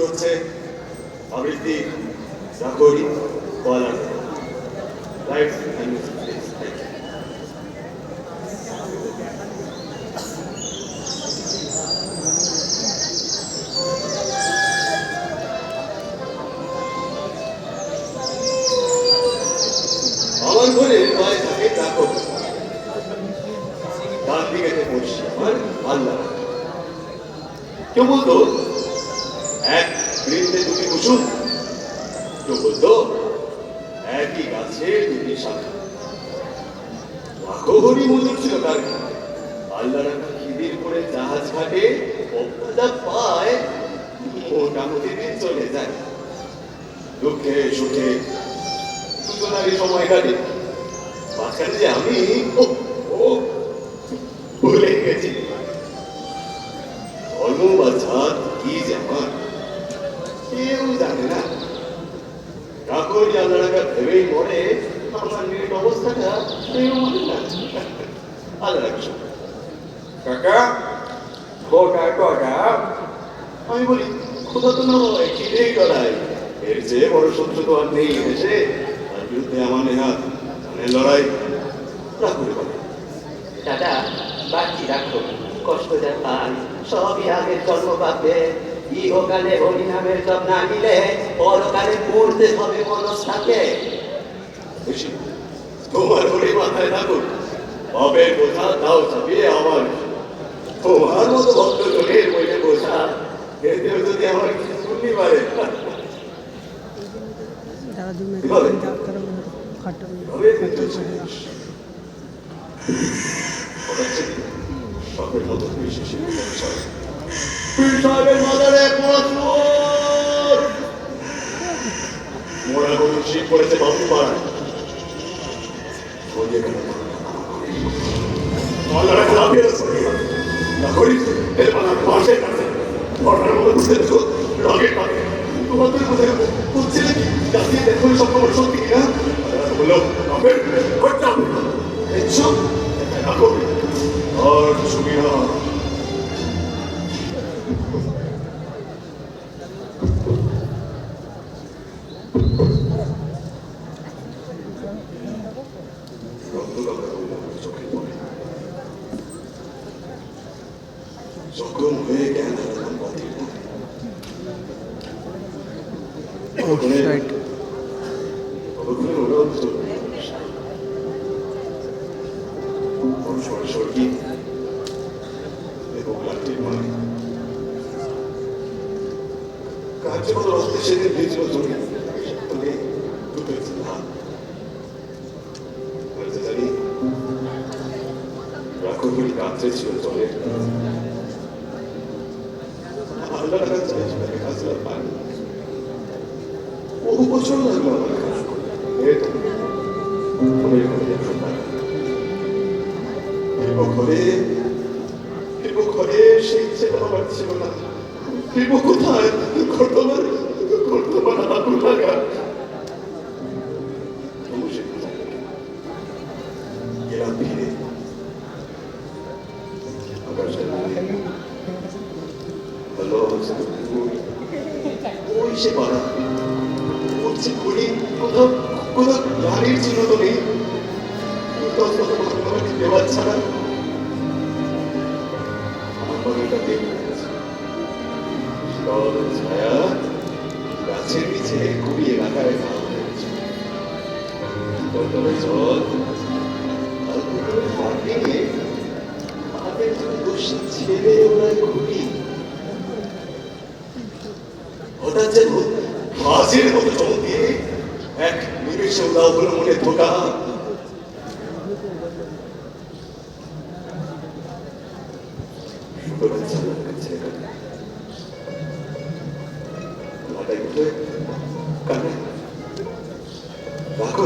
হচ্ছে আবৃত্তি রাখরি বলার লাইফ অ্যান্ড মিউজিক। আমার ঘরে পায়ে থাকে চাকর, ডান দিকে বসি আমার আল্লাহ। কেউ বলতো এক বৃন্দে দুটি কুসুম, কেউ বলতো একই গাছে দুটি শাখা। লাখো হরি মজুর ছিল তার ঘাটে, আল্লাহ রাখা খিদির করে জাহাজ ঘাটে যা পায় মোটামুটি দিন চলে যায়। দুঃখে সুখে দুজনারই সময় কাটে। মাঝখানে যে আমি ভুলে গেছি ধর্ম বা জাত কি যে আমার কেউ জানে না। ঠাকুর আল্লাহ রাখা ভেবেই মরে আমার নিরিট অবস্থাটা কেউ মনে না। আল্লাহ রাখা কাকা কটা কটা আমি বলি কোথা তো নয় খিদেই করাই, এর চেয়ে বড় শত্রু তো আর নেই এসে তার বিরুদ্ধে আমার নেহাত জানের লড়াই। রাখুন দাদা বাকি রাখো, কষ্ট যা পাই সবই আগের জন্ম পাবে। ইহকালে হরিনামের জব না নিলে পরকালে পড়তে হবে মনস্থাকে। তোমার হরি মাথায় থাকুক, বাপের বোঝা তাও চাপিয়ে আমার তোমার মতো ভক্ত জনের বইলে বোঝা এতেও যদি আমার কিছু শুনতে পারে শখের মতো বিশেষ মোড়া গরু শীত পড়েছে বাবু পাড়ায় আর সুবিধা জখম হয়ে জ্ঞান হারালাম পথের সরকি এবং লাঠির মারি কার্যে মতো রক্তে সেদিন ভেজল জমি জানি রাখুরি কাঁদতে ছিল জলে আল্লাহ কাজলার পানি বহু বছর লাগলো আমার কাজ ঘরে সেই ছেলে আমার ছিল না। ফিরবো কোথায়? বর্তমান আগুন লাগা গেলাম ফিরে ওই সে পাড়া উঠছে ঘুরি কোথাও কোথাও গাড়ির চিহ্ন তো নেই, দেওয়ার ছাড়া ছায়া গাছের নিচে খুবই এলাকায় জল ছেড়ে ওরা ঘুরি হঠাৎ যেন মাঝের মতো চমক দিয়ে এক নিমেষে উদাও হলো মনে ধোকা। রাখো